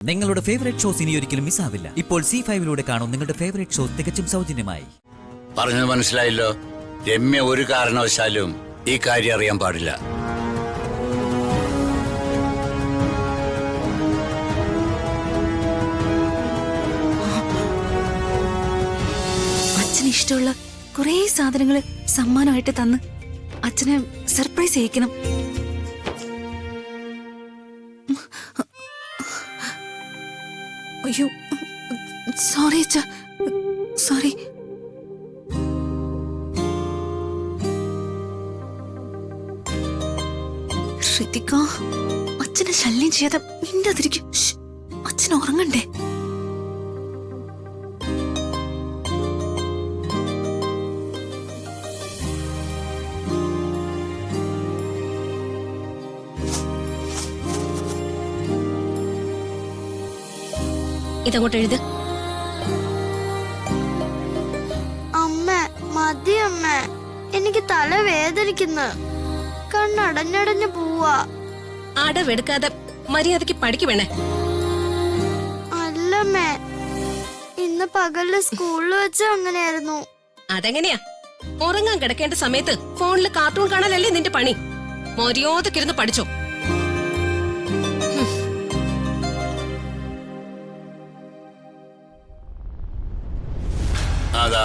നിങ്ങളുടെ favourite shows ഇനി ഒരിക്കലും മിസ്സാവില്ല. ഇപ്പോൾ C5 കാണും നിങ്ങളുടെ ഫേവറേറ്റ് ഷോസ് തികച്ചും സൗജന്യമായി. പറഞ്ഞത് മനസ്സിലായല്ലോ. രമ്യ ഒരു കാരണവശാലും ഈ കാര്യം അറിയാൻ പാടില്ല. അച്ഛന് ഇഷ്ടമുള്ള കുറേ സാധനങ്ങള് സമ്മാനമായിട്ട് തന്ന് അച്ഛനെ സർപ്രൈസ് ചെയ്യിക്കണം. അയ്യോ സോറി അച്ഛ, സോറി. ഋതിക, അച്ഛനെ ശല്യം ചെയ്യാതെ മിണ്ടാതിരിക്കും. അച്ഛൻ ഉറങ്ങണ്ടേ? ഇതങ്ങോട്ട് എഴുത്. അമ്മ മതി അമ്മ, എനിക്ക് തല വേദനിക്കുന്നു. കണ്ണടഞ്ഞടഞ്ഞു പോവാ. അടവെടുക്കാതെ മര്യാദക്ക് പഠിക്കു വേണേ. അല്ലമ്മേ, ഇന്ന് പകല് സ്കൂളിൽ വെച്ച് അങ്ങനെയായിരുന്നു. അതെങ്ങനെയാ? ഉറങ്ങാൻ കിടക്കേണ്ട സമയത്ത് ഫോണിൽ കാർട്ടൂൺ കാണലല്ലേ നിന്റെ പണി? മര്യാദക്കിരുന്ന് പഠിച്ചോ. അതാ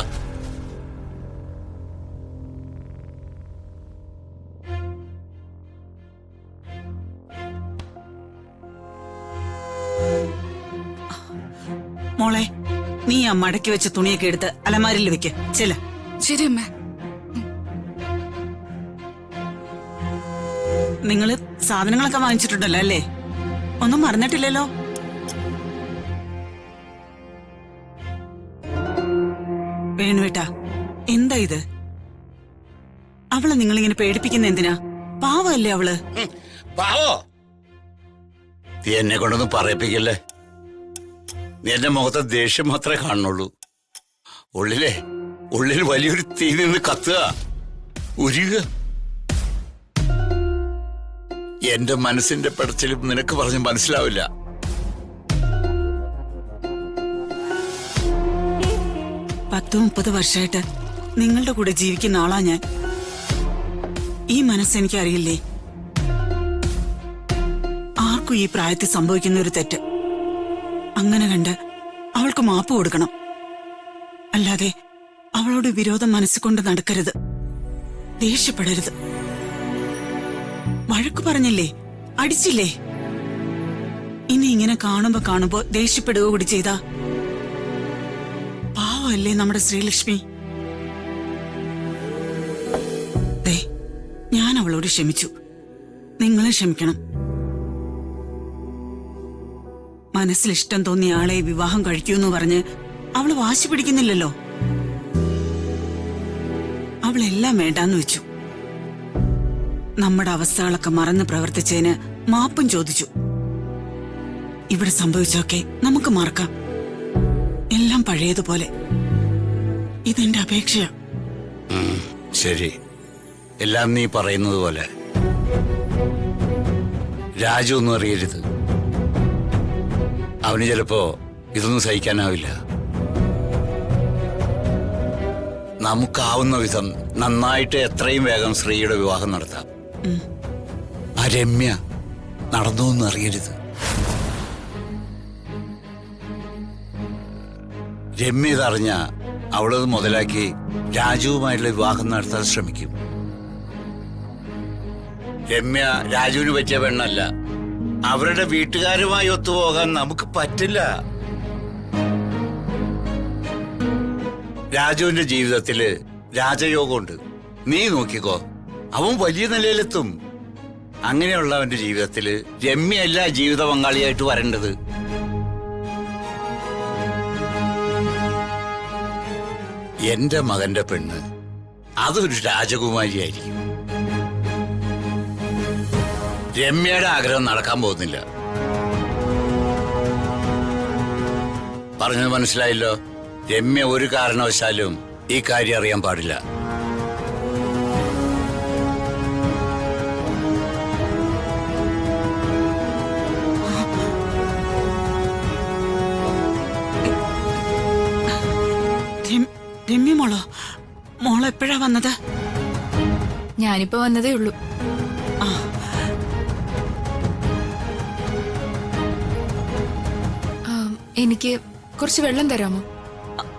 മോളെ, നീ ആ മടക്കി വെച്ച തുണിയൊക്കെ എടുത്ത് അലമാരിൽ വെക്ക്. ചെല. ശരി അമ്മ. നിങ്ങള് സാധനങ്ങളൊക്കെ വാങ്ങിച്ചിട്ടുണ്ടല്ലോ അല്ലേ? ഒന്നും മറന്നിട്ടില്ലല്ലോ? വേണുവേട്ടാ, എന്താ ഇത്? അവളെ നിങ്ങളിങ്ങനെ പേടിപ്പിക്കുന്ന എന്തിനാ? പാവല്ലേ അവള്? പാവോ? നീ എന്നെ കൊണ്ടൊന്നും പറയിപ്പിക്കല്ലേ. നീ എന്റെ മുഖത്തെ ദേഷ്യം മാത്രമേ കാണുന്നുള്ളൂ. ഉള്ളിൽ വലിയൊരു തീ നിന്ന് കത്തുക, ഉരുക. എന്റെ മനസ്സിന്റെ പെടച്ചിലും നിനക്ക് പറഞ്ഞ് മനസ്സിലാവില്ല. പത്ത് 30 വർഷമായിട്ട് നിങ്ങളുടെ കൂടെ ജീവിക്കുന്ന ആളാ ഞാൻ. ഈ മനസ്സെനിക്കറിയില്ലേ? ആർക്കും ഈ പ്രായത്തിൽ സംഭവിക്കുന്ന ഒരു തെറ്റ് അങ്ങനെ കണ്ട് അവൾക്ക് മാപ്പ് കൊടുക്കണം. അല്ലാതെ അവളോട് വിരോധം മനസ്സിക്കൊണ്ട് നടക്കരുത്. ദേഷ്യപ്പെടരുത്. വഴക്കു പറഞ്ഞില്ലേ, അടിച്ചില്ലേ? ഇനി ഇങ്ങനെ കാണുമ്പോ ദേഷ്യപ്പെടുക കൂടി ചെയ്താ പാവല്ലേ നമ്മുടെ ശ്രീലക്ഷ്മി? ദേ, ഞാൻ അവളോട് ക്ഷമിച്ചു. നിങ്ങളെ ക്ഷമിക്കണം. മനസ്സിൽ ഇഷ്ടം തോന്നിയ ആളെ വിവാഹം കഴിക്കൂന്ന് പറഞ്ഞ് അവള് വാശി പിടിക്കുന്നില്ലല്ലോ. അവളെല്ലാം വേണ്ടാന്ന് വെച്ചു. നമ്മുടെ അവസ്ഥകളൊക്കെ മറന്ന് പ്രവർത്തിച്ചതിന് മാപ്പും ചോദിച്ചു. ഇവിടെ സംഭവിച്ചൊക്കെ നമുക്ക് മറക്കാം. എല്ലാം പഴയതുപോലെ. ഇതെന്റെ അപേക്ഷയാ. ശരി, എല്ലാം നീ പറയുന്നത് പോലെ. രാജു ഒന്നും അറിയരുത്. അവന് ചിലപ്പോ ഇതൊന്നും സഹിക്കാനാവില്ല. നമുക്കാവുന്ന വിധം നന്നായിട്ട് എത്രയും വേഗം ശ്രീയുടെ വിവാഹം നടത്താം. ആ രമ്യ നടന്നൊന്നും അറിയരുത്. രമ്യ ഇതറിഞ്ഞ അവളത് മുതലാക്കി രാജുവുമായിട്ടുള്ള വിവാഹം നടത്താൻ ശ്രമിക്കും. രമ്യ രാജുവിന് പറ്റിയ പെണ്ണല്ല. അവരുടെ വീട്ടുകാരുമായി ഒത്തുപോകാൻ നമുക്ക് പറ്റില്ല. രാജുവിന്റെ ജീവിതത്തില് രാജയോഗമുണ്ട്. നീ നോക്കിക്കോ, അവൻ വലിയ നിലയിലെത്തും. അങ്ങനെയുള്ളവന്റെ ജീവിതത്തില് രമ്യയല്ല ജീവിത പങ്കാളിയായിട്ട് വരേണ്ടത്. എന്റെ മകന്റെ പെണ്ണ് അതൊരു രാജകുമാരിയായിരിക്കും. രമ്യയുടെ ആഗ്രഹം നടക്കാൻ പോകുന്നില്ല. പറഞ്ഞത് മനസ്സിലായല്ലോ. രമ്യ ഒരു കാരണവശാലും ഈ കാര്യം അറിയാൻ പാടില്ല. മോളോ? മോളെപ്പോഴാ വന്നത്? ഞാനിപ്പോ വന്നതേ ഉള്ളൂ. ആ, എനിക്ക് കുറച്ച് വെള്ളം തരാമോ?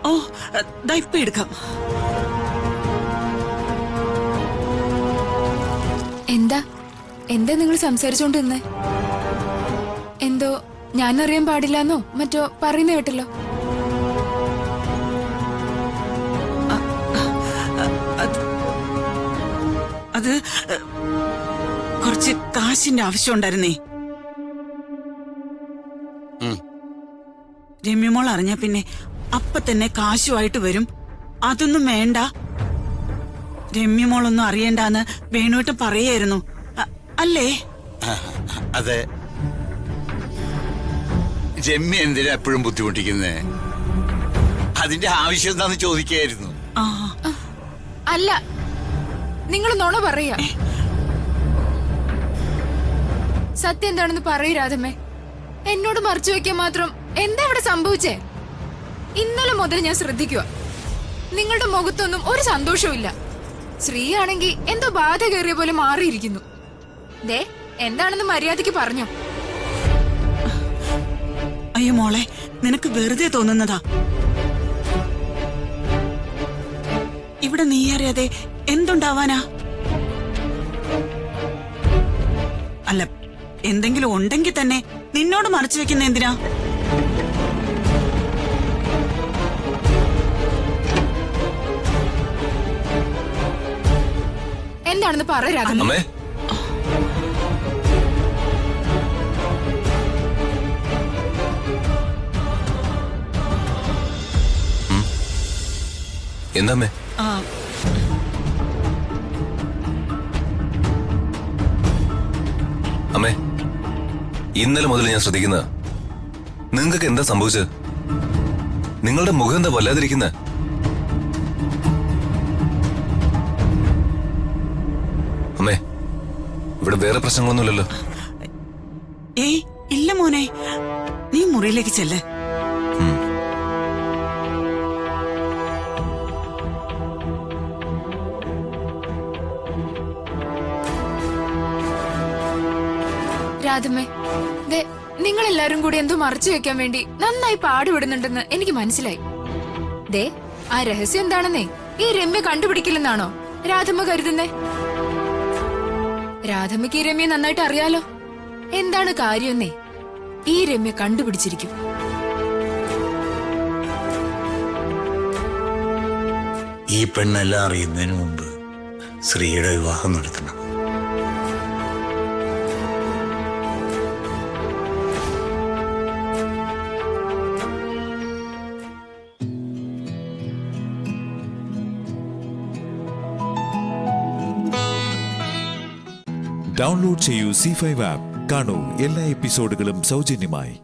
ഓ, ദാ ഇപ്പൊ എടുക്കാം. എന്താ എന്താ നിങ്ങൾ സംസാരിച്ചോണ്ട് നിന്നേ? എന്തോ ഞാനറിയാൻ പാടില്ലെന്നോ മറ്റോ പറയുന്ന കേട്ടല്ലോ. അത് കുറച്ച് കാശിന്റെ ആവശ്യം ഉണ്ടായിരുന്നേ. രമ്യമോൾ അറിഞ്ഞ പിന്നെ അപ്പൊ തന്നെ കാശുമായിട്ട് വരും. അതൊന്നും വേണ്ട, രമ്യമോളൊന്നും അറിയണ്ടെന്ന് വേണുവേട്ടൻ പറയായിരുന്നു, അല്ലേ? അതെ. രമ്യ എന്തിനാ എപ്പോഴും ബുദ്ധിമുട്ടിക്കുന്നേ? അതിന്റെ ആവശ്യം എന്താന്ന് ചോദിക്കായിരുന്നു. അല്ല, നിങ്ങൾ നുണ പറയാ. സത്യം എന്താണെന്ന് പറയൂ രാധമ്മേ. എന്നോട് മറച്ചു വെക്കാൻ മാത്രം എന്താ ഇവിടെ സംഭവിച്ചേ? ഇന്നലെ മുതൽ ഞാൻ ശ്രദ്ധിക്കുക, നിങ്ങളുടെ മുഖത്തൊന്നും ഒരു സന്തോഷവും ഇല്ല. ശ്രീ ആണെങ്കിൽ എന്തോ ബാധ കയറിയ പോലെ മാറിയിരിക്കുന്നു. ദേ, എന്താണെന്ന് മര്യാദയ്ക്ക് പറഞ്ഞോ. അയ്യോ മോളെ, നിനക്ക് വെറുതെ തോന്നുന്നതാ. ഇവിടെ നീ അറിയാതെ എന്തുണ്ടാവാനാ? അല്ല, എന്തെങ്കിലും ഉണ്ടെങ്കിൽ തന്നെ നിന്നോട് മറച്ചു വെക്കുന്ന എന്തിനാ? എന്താണെന്ന് പറയാ. അമ്മേ, എന്താമ്മേ? അമ്മേ, ഇന്നലെ മുതൽ ഞാൻ ശ്രദ്ധിക്കുന്ന, നിങ്ങൾക്ക് എന്താ സംഭവിച്ചത്? നിങ്ങളുടെ മുഖം എന്താ വല്ലാതിരിക്കുന്ന? അമ്മേ, ഇവിടെ വേറെ പ്രശ്നങ്ങളൊന്നുമില്ലല്ലോ? ഏയ് ഇല്ല മോനെ, നീ മുറിയിലേക്ക് ചെല്ല്. രാധമ്മേ, ദേ, നിങ്ങൾ എല്ലാരും കൂടി എന്തോ മറച്ചു വെക്കാൻ വേണ്ടി നന്നായി പാടുപെടുന്നുണ്ടെന്ന് എനിക്ക് മനസ്സിലായി. ദേ, ആ രഹസ്യം എന്താണെന്നേ ഈ രമ്യ കണ്ടുപിടിക്കില്ലെന്നാണോ രാധമ്മ കരുതുന്നേ? രാധമ്മയ്ക്ക് ഈ രമ്യ നന്നായിട്ട് അറിയാലോ. എന്താണ് കാര്യമെന്നേ ഈ രമ്യ കണ്ടുപിടിച്ചിരിക്കും. ഈ പെണ്ണെല്ലാം അറിയുന്നതിന് മുമ്പ് ശ്രീയുടെ വിവാഹം നടത്തണം. ഡൗൺലോഡ് ചെയ്യൂ C5 ആപ്പ്. കാണൂ എല്ലാ എപ്പിസോഡുകളും സൗജന്യമായി.